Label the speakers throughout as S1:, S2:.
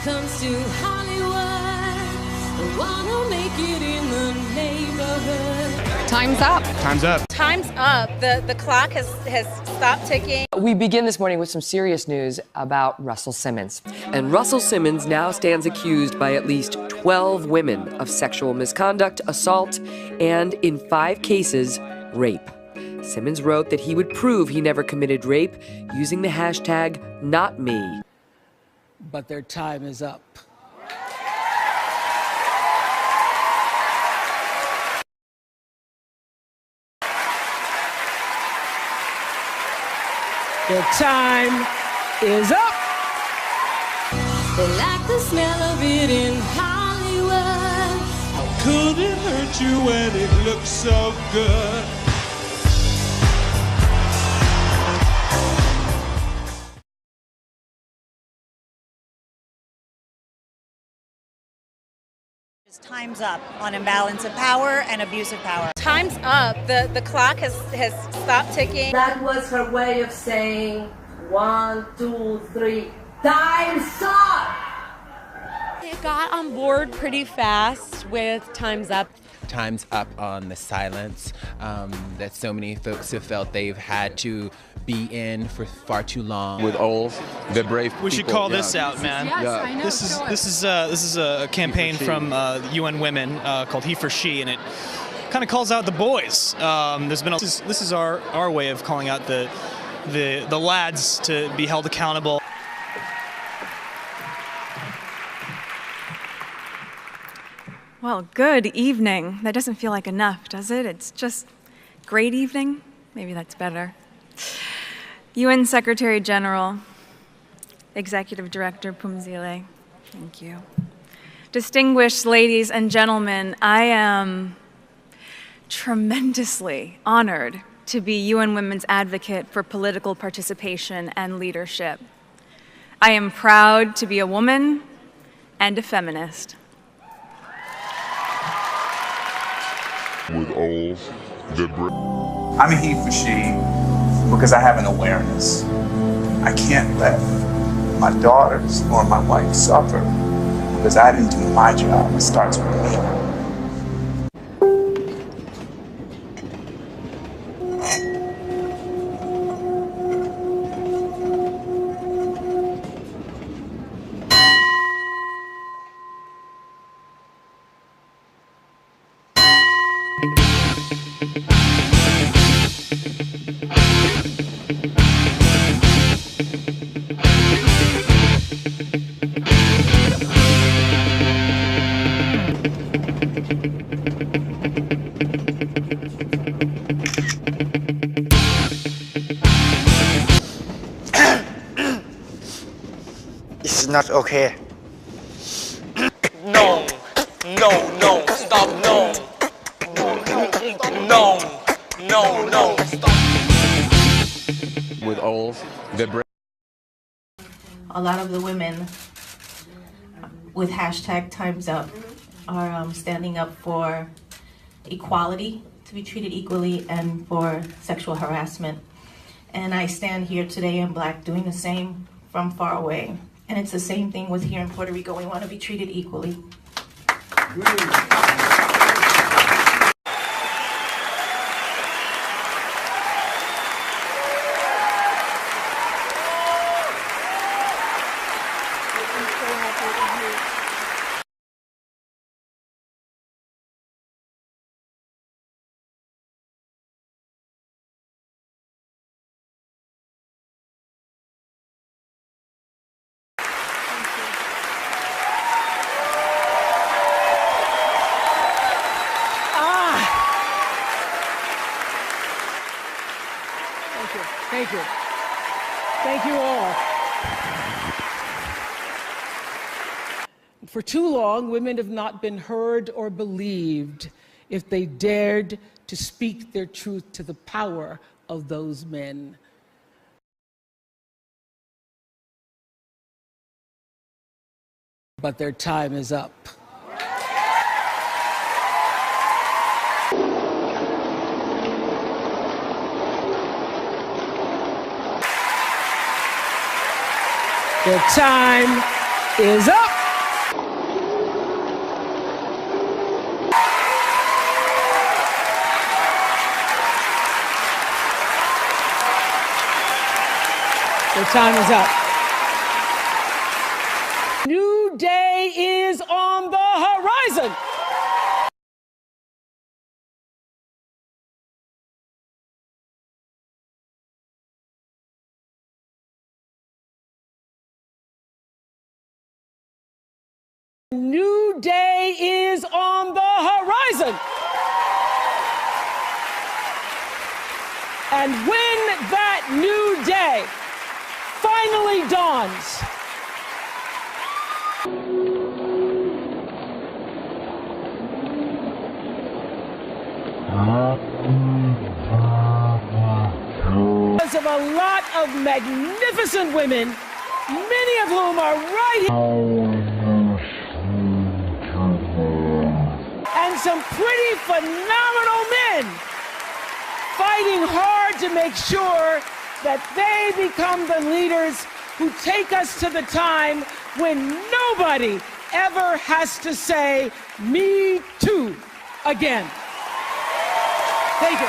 S1: comes to Hollywood, I wanna make it in the neighborhood.
S2: Time's up.
S3: Time's up.
S4: Time's up. The clock has stopped ticking.
S2: We begin this morning with some serious news about Russell Simmons.
S5: And Russell Simmons now stands accused by at least 12 women of sexual misconduct, assault, and in 5 cases, rape. Simmons wrote that he would prove he never committed rape using the hashtag #NotMe.
S6: But their time is up. Their time is up.
S1: They like the smell of it in Hollywood.
S7: How could it hurt you when it looks so good?
S8: Time's up on imbalance of power and abuse of power.
S4: Time's up. The clock has stopped ticking.
S9: That was her way of saying 1, 2, 3, time's up!
S10: They got on board pretty fast with Time's Up.
S3: Time's up on the silence that so many folks have felt they've had to be in for far too long.
S11: With all the brave people.
S12: We should call this out, man.
S10: Yes, I know.
S12: This is a campaign from UN Women called He for She, and it kind of calls out the boys. This is our way of calling out the lads to be held accountable.
S13: Well, good evening. That doesn't feel like enough, does it? It's just great evening. Maybe that's better. UN Secretary General, Executive Director Pumzile, thank you. Distinguished ladies and gentlemen, I am tremendously honored to be UN Women's advocate for political participation and leadership. I am proud to be a woman and a feminist.
S11: With all the
S14: I'm a he for she because I have an awareness. I can't let my daughters or my wife suffer because I didn't do my job. It starts with me.
S15: This is not okay.
S16: No, stop, no, stop.
S3: With all the
S8: A lot of the women with hashtag Time's Up are standing up for equality, to be treated equally, and for sexual harassment. And I stand here today in black doing the same from far away. And it's the same thing with here in Puerto Rico. We want to be treated equally.
S6: Thank you. Thank you all. For too long, women have not been heard or believed if they dared to speak their truth to the power of those men. But their time is up. Their time is up. Your time is up. New day is on the horizon. New day is on the horizon. And when that new day finally dawns, because of a lot of magnificent women, many of whom are right here, and some pretty phenomenal men fighting hard to make sure that they become the leaders who take us to the time when nobody ever has to say, "Me too," again. Thank you.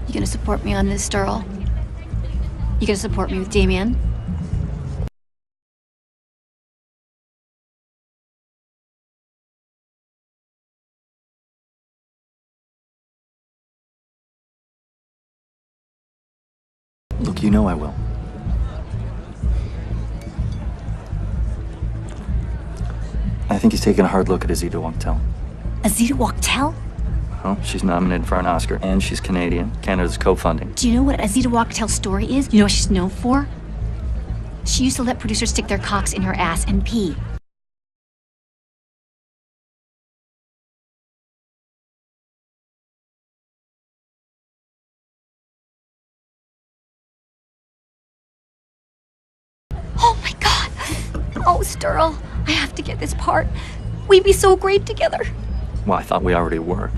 S15: You gonna support me on this, Sterl? You gonna support me with Damien?
S17: Look, you know I will. I think he's taking a hard look at Azita Wachtel.
S15: Azita Wachtel?
S17: Well, she's nominated for an Oscar, and she's Canadian. Canada's co-funding.
S15: Do you know what Azita Wachtel's story is? You know what she's known for? She used to let producers stick their cocks in her ass and pee. Oh my God! Oh, Sterl, I have to get this part. We'd be so great together.
S17: Well, I thought we already were.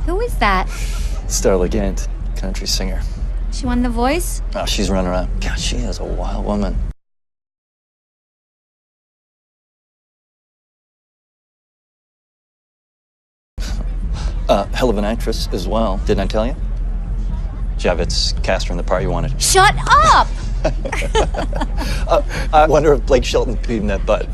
S15: Who is that?
S17: Starla Gant, country singer.
S15: She won The Voice?
S17: Oh, she's running around. God, she is a wild woman. Hell of an actress as well. Didn't I tell you? Javits cast her in the part you wanted.
S15: Shut up!
S17: I wonder if Blake Shelton peed in that butt.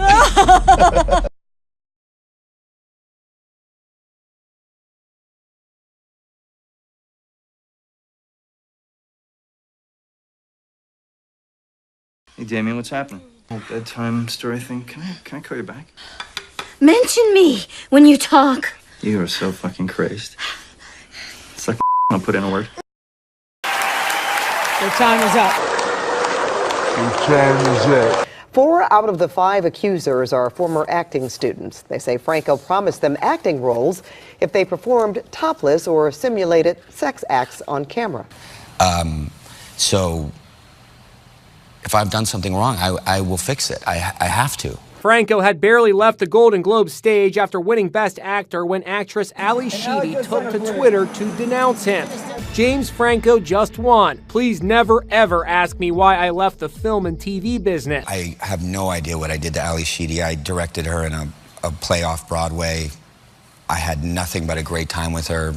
S17: Hey, Damien, what's happening? Bedtime story thing. Can I call you back?
S15: Mention me when you talk.
S17: You are so fucking crazed. It's like I'll put in a word.
S6: Your time is up.
S11: Your time is up.
S18: 4 out of the 5 accusers are former acting students. They say Franco promised them acting roles if they performed topless or simulated sex acts on camera.
S19: So if I've done something wrong, I will fix it. I have to.
S20: Franco had barely left the Golden Globe stage after winning Best Actor when actress Ali Sheedy took to Twitter to denounce him. James Franco just won. Please never ever ask me why I left the film and TV business.
S19: I have no idea what I did to Ali Sheedy. I directed her in a play off Broadway. I had nothing but a great time with her.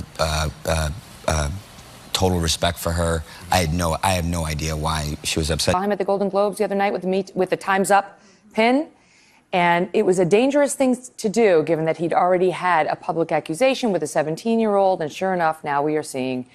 S19: Total respect for her. I have no idea why she was upset.
S2: I saw him at the Golden Globes the other night with the Time's Up pin. And it was a dangerous thing to do, given that he'd already had a public accusation with a 17-year-old. And sure enough, now we are seeing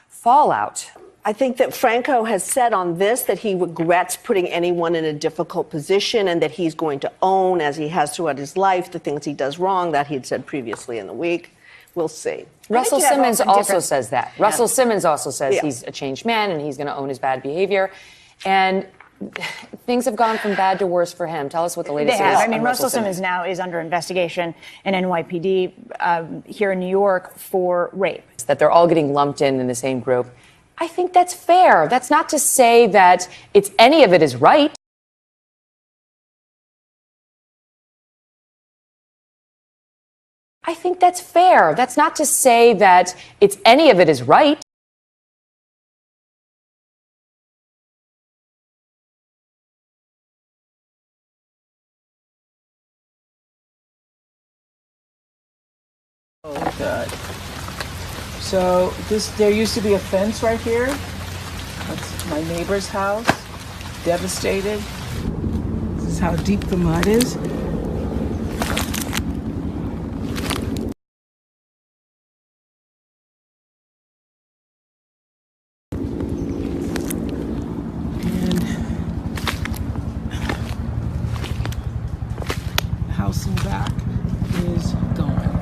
S2: fallout.
S21: I think that Franco has said on this that he regrets putting anyone in a difficult position and that he's going to own, as he has throughout his life, the things he does wrong. That he had said previously in the week. We'll see.
S2: Russell Simmons also says that.
S21: Yeah.
S2: Russell Simmons also says
S21: Yeah.
S2: he's a changed man and he's going to own his bad behavior. And things have gone from bad to worse for him. Tell us what the latest
S22: They have.
S2: is.
S22: I mean,
S2: on
S22: Russell Simmons now is under investigation in NYPD here in New York for rape.
S2: That they're all getting lumped in the same group. I think that's fair. That's not to say that it's any of it is right. I think that's fair. That's not to say that it's any of it is right.
S6: Oh, God. So there used to be a fence right here. That's my neighbor's house. Devastated. This is how deep the mud is. And the house in the back is gone.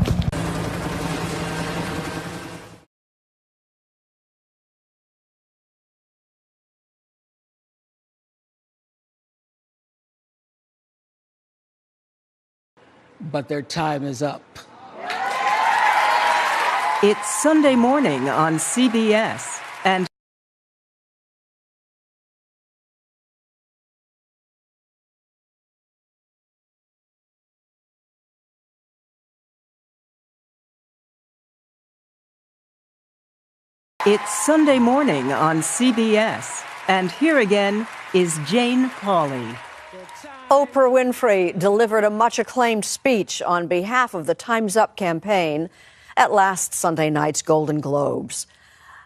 S6: But their time is up.
S23: It's Sunday morning on CBS, and it's Sunday morning on CBS, and here again is Jane Pauley.
S24: Oprah Winfrey delivered a much-acclaimed speech on behalf of the Time's Up campaign at last Sunday night's Golden Globes.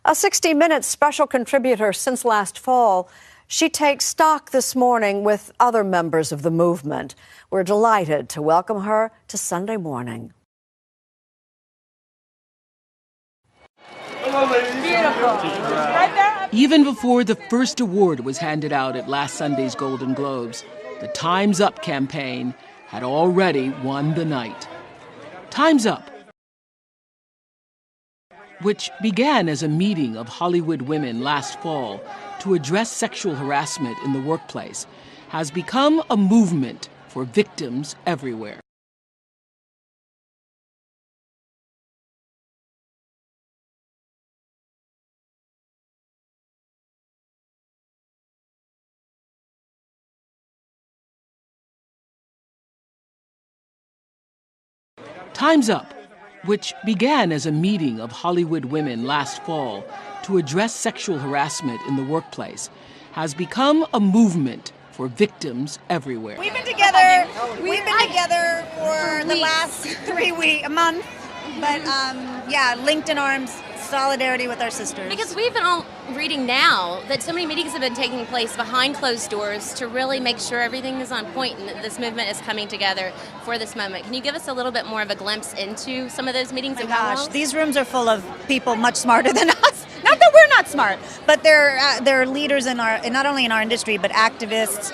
S24: A 60 Minutes special contributor since last fall, she takes stock this morning with other members of the movement. We're delighted to welcome her to Sunday morning.
S25: Even before the first award was handed out at last Sunday's Golden Globes, the Time's Up campaign had already won the night. Time's Up, which began as a meeting of Hollywood women last fall to address sexual harassment in the workplace, has become a movement for victims everywhere. Time's Up, which began as a meeting of Hollywood women last fall to address sexual harassment in the workplace, has become a movement for victims everywhere.
S26: We've been together for the last a month, but yeah, linked in arms, solidarity with our sisters.
S27: Because we've been all reading now that so many meetings have been taking place behind closed doors to really make sure everything is on point and that this movement is coming together for this moment. Can you give us a little bit more of a glimpse into some of those meetings?
S26: Oh my gosh, these rooms are full of people much smarter than us. Not that we're not smart, but they're leaders in not only in our industry, but activists,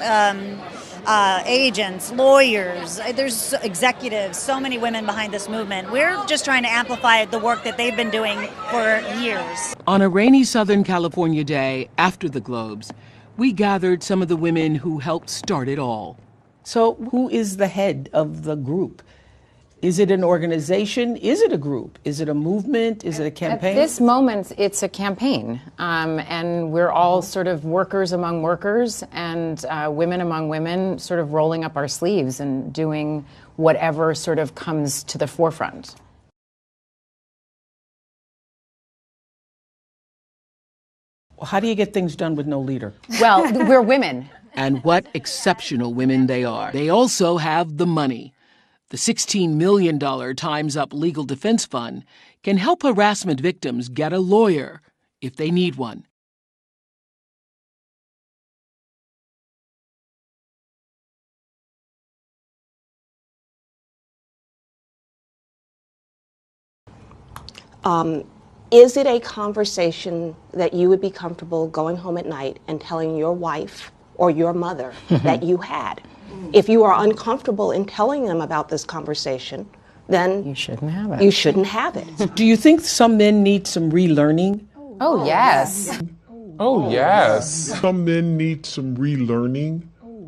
S26: agents, lawyers, there's executives, so many women behind this movement. We're just trying to amplify the work that they've been doing for years.
S25: On a rainy Southern California day after the Globes, we gathered some of the women who helped start it all.
S6: So who is the head of the group? Is it an organization? Is it a group? Is it a movement? Is it a campaign?
S28: At this moment, it's a campaign. And we're all sort of workers among workers and women among women, sort of rolling up our sleeves and doing whatever sort of comes to the forefront.
S6: Well, how do you get things done with no leader?
S28: Well, we're women.
S25: And what exceptional women they are. They also have the money. The $16 million Time's Up Legal Defense Fund can help harassment victims get a lawyer if they need one.
S1: Is it a conversation that you would be comfortable going home at night and telling your wife or your mother that you had? If you are uncomfortable in telling them about this conversation, then
S28: you shouldn't have it.
S1: You shouldn't have it.
S4: Do you think some men need some relearning?
S28: Oh, yes.
S11: Oh, yes. Some men need some relearning.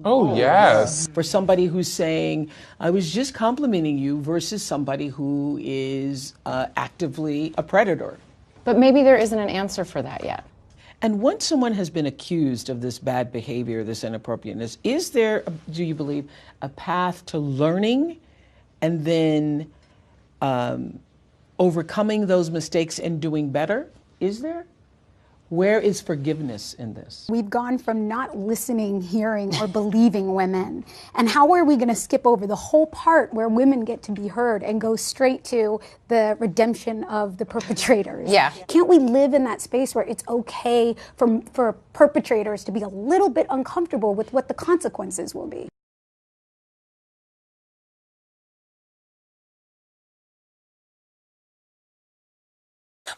S11: Oh, yes.
S4: For somebody who's saying, I was just complimenting you versus somebody who is actively a predator.
S28: But maybe there isn't an answer for that yet.
S4: And once someone has been accused of this bad behavior, this inappropriateness, is there, do you believe, a path to learning and then overcoming those mistakes and doing better? Is there? Where is forgiveness in this?
S5: We've gone from not listening, hearing, or believing women. And how are we going to skip over the whole part where women get to be heard and go straight to the redemption of the perpetrators?
S28: Yeah.
S5: Can't we live in that space where it's okay for perpetrators to be a little bit uncomfortable with what the consequences will be?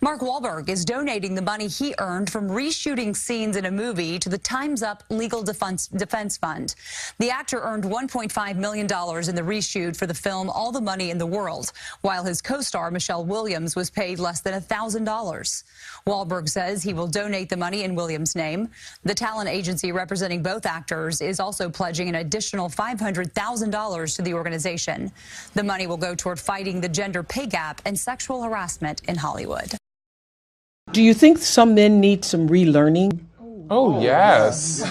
S7: Mark Wahlberg is donating the money he earned from reshooting scenes in a movie to the Time's Up Legal Defense Fund. The actor earned $1.5 million in the reshoot for the film All the Money in the World, while his co-star Michelle Williams was paid less than $1,000. Wahlberg says he will donate the money in Williams' name. The talent agency representing both actors is also pledging an additional $500,000 to the organization. The money will go toward fighting the gender pay gap and sexual harassment in Hollywood.
S4: Do you think some men need some relearning?
S11: Oh, yes.